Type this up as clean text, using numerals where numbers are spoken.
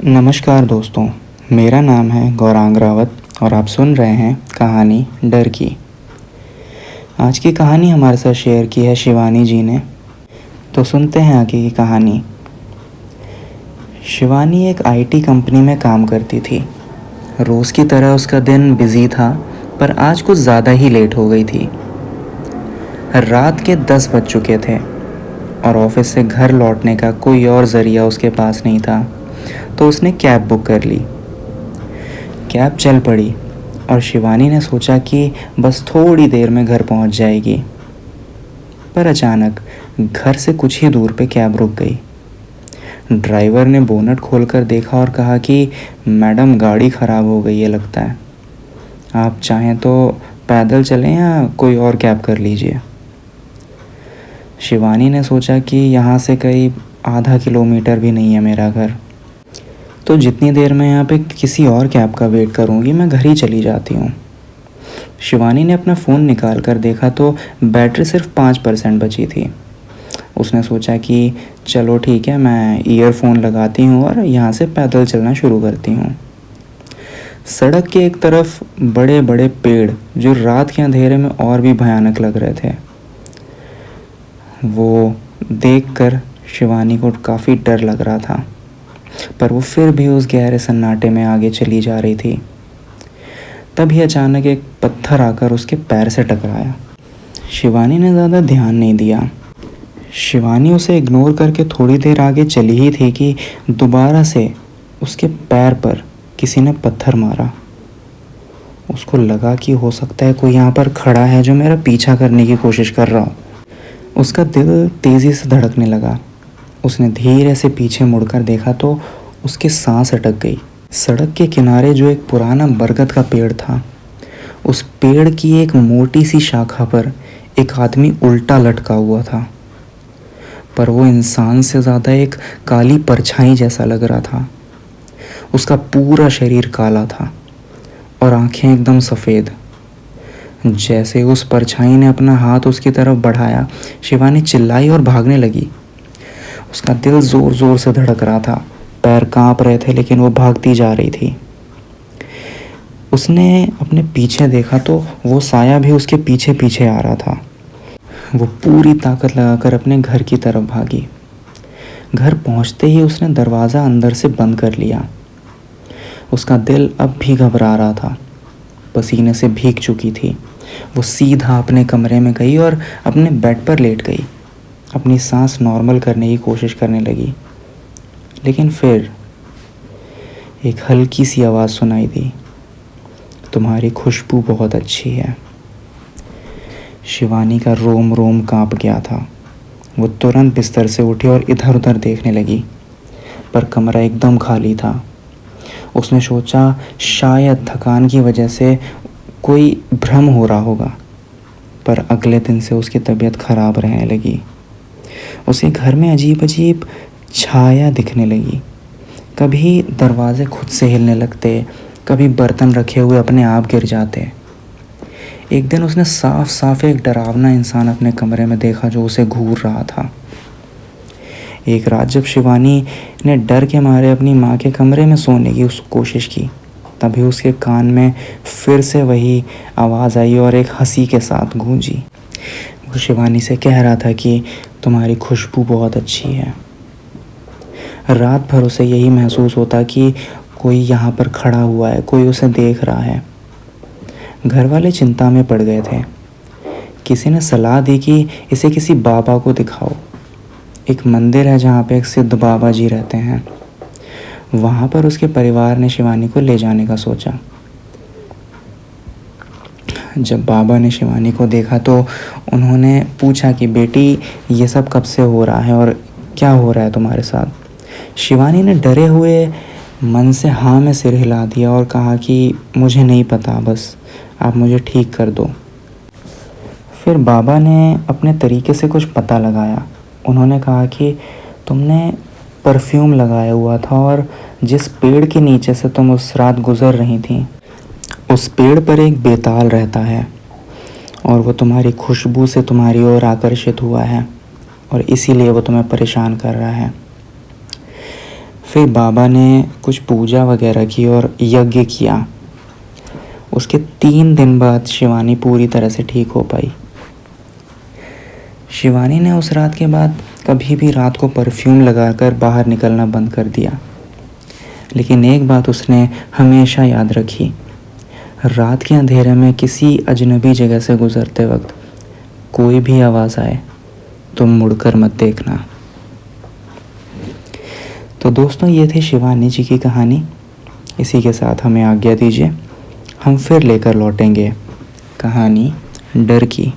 नमस्कार दोस्तों, मेरा नाम है गौरांग रावत और आप सुन रहे हैं कहानी डर की। आज की कहानी हमारे साथ शेयर की है शिवानी जी ने। तो सुनते हैं आगे की कहानी। शिवानी एक आईटी कंपनी में काम करती थी। रोज़ की तरह उसका दिन बिजी था, पर आज कुछ ज़्यादा ही लेट हो गई थी। रात के 10 बज चुके थे और ऑफिस से घर लौटने का कोई और ज़रिया उसके पास नहीं था, तो उसने कैब बुक कर ली। कैब चल पड़ी और शिवानी ने सोचा कि बस थोड़ी देर में घर पहुंच जाएगी। पर अचानक घर से कुछ ही दूर पे कैब रुक गई। ड्राइवर ने बोनट खोलकर देखा और कहा कि मैडम, गाड़ी ख़राब हो गई है लगता है। आप चाहें तो पैदल चलें या कोई और कैब कर लीजिए। शिवानी ने सोचा कि यहाँ से करीब आधा किलोमीटर भी नहीं है मेरा घर, तो जितनी देर में यहाँ पे किसी और कैब का वेट करूँगी, मैं घर ही चली जाती हूँ। शिवानी ने अपना फ़ोन निकाल कर देखा तो बैटरी सिर्फ 5% बची थी। उसने सोचा कि चलो ठीक है, मैं ईयरफोन लगाती हूँ और यहाँ से पैदल चलना शुरू करती हूँ। सड़क के एक तरफ बड़े बड़े पेड़, जो रात के अंधेरे में और भी भयानक लग रहे थे, वो देखकर शिवानी को काफ़ी डर लग रहा था, पर वो फिर भी उस गहरे सन्नाटे में आगे चली जा रही थी। तभी अचानक एक पत्थर आकर उसके पैर से टकराया। शिवानी ने ज़्यादा ध्यान नहीं दिया। शिवानी उसे इग्नोर करके थोड़ी देर आगे चली ही थी कि दोबारा से उसके पैर पर किसी ने पत्थर मारा। उसको लगा कि हो सकता है कोई यहाँ पर खड़ा है जो मेरा पीछा करने की कोशिश कर रहा हो। उसका दिल तेज़ी से धड़कने लगा। उसने धीरे से पीछे मुड़कर देखा तो उसकी सांस अटक गई। सड़क के किनारे जो एक पुराना बरगद का पेड़ था, उस पेड़ की एक मोटी सी शाखा पर एक आदमी उल्टा लटका हुआ था, पर वो इंसान से ज़्यादा एक काली परछाई जैसा लग रहा था। उसका पूरा शरीर काला था और आंखें एकदम सफ़ेद। जैसे उस परछाई ने अपना हाथ उसकी तरफ बढ़ाया, शिवानी चिल्लाई और भागने लगी। उसका दिल ज़ोर ज़ोर से धड़क रहा था, पैर कांप रहे थे, लेकिन वो भागती जा रही थी। उसने अपने पीछे देखा तो वो साया भी उसके पीछे पीछे आ रहा था। वो पूरी ताकत लगाकर अपने घर की तरफ भागी। घर पहुंचते ही उसने दरवाज़ा अंदर से बंद कर लिया। उसका दिल अब भी घबरा रहा था, पसीने से भीग चुकी थी। वो सीधा अपने कमरे में गई और अपने बेड पर लेट गई। अपनी सांस नॉर्मल करने की कोशिश करने लगी, लेकिन फिर एक हल्की सी आवाज़ सुनाई दी, तुम्हारी खुशबू बहुत अच्छी है। शिवानी का रोम रोम कांप गया था। वो तुरंत बिस्तर से उठी और इधर उधर देखने लगी, पर कमरा एकदम खाली था। उसने सोचा शायद थकान की वजह से कोई भ्रम हो रहा होगा, पर अगले दिन से उसकी तबीयत ख़राब रहने लगी। उसे घर में अजीब अजीब छाया दिखने लगी। कभी दरवाजे खुद से हिलने लगते, कभी बर्तन रखे हुए अपने आप गिर जाते। एक दिन उसने साफ साफ एक डरावना इंसान अपने कमरे में देखा जो उसे घूर रहा था। एक रात जब शिवानी ने डर के मारे अपनी माँ के कमरे में सोने की कोशिश की, तभी उसके कान में फिर से वही आवाज़ आई और एक हंसी के साथ गूंजी। वो शिवानी से कह रहा था कि तुम्हारी खुशबू बहुत अच्छी है। रात भर उसे यही महसूस होता कि कोई यहाँ पर खड़ा हुआ है, कोई उसे देख रहा है। घर वाले चिंता में पड़ गए थे। किसी ने सलाह दी कि इसे किसी बाबा को दिखाओ। एक मंदिर है जहाँ पे एक सिद्ध बाबा जी रहते हैं। वहाँ पर उसके परिवार ने शिवानी को ले जाने का सोचा। जब बाबा ने शिवानी को देखा तो उन्होंने पूछा कि बेटी, ये सब कब से हो रहा है और क्या हो रहा है तुम्हारे साथ। शिवानी ने डरे हुए मन से हाँ में सिर हिला दिया और कहा कि मुझे नहीं पता, बस आप मुझे ठीक कर दो। फिर बाबा ने अपने तरीके से कुछ पता लगाया। उन्होंने कहा कि तुमने परफ्यूम लगाया हुआ था और जिस पेड़ के नीचे से तुम उस रात गुज़र रही थी, उस पेड़ पर एक बेताल रहता है और वो तुम्हारी खुशबू से तुम्हारी ओर आकर्षित हुआ है और इसीलिए वो तुम्हें परेशान कर रहा है। फिर बाबा ने कुछ पूजा वगैरह की और यज्ञ किया। उसके 3 दिन बाद शिवानी पूरी तरह से ठीक हो पाई। शिवानी ने उस रात के बाद कभी भी रात को परफ्यूम लगाकर बाहर निकलना बंद कर दिया। लेकिन एक बात उसने हमेशा याद रखी, रात के अंधेरे में किसी अजनबी जगह से गुजरते वक्त कोई भी आवाज़ आए तो मुड़कर मत देखना। तो दोस्तों, ये थी शिवानी जी की कहानी। इसी के साथ हमें आज्ञा दीजिए, हम फिर लेकर लौटेंगे कहानी डर की।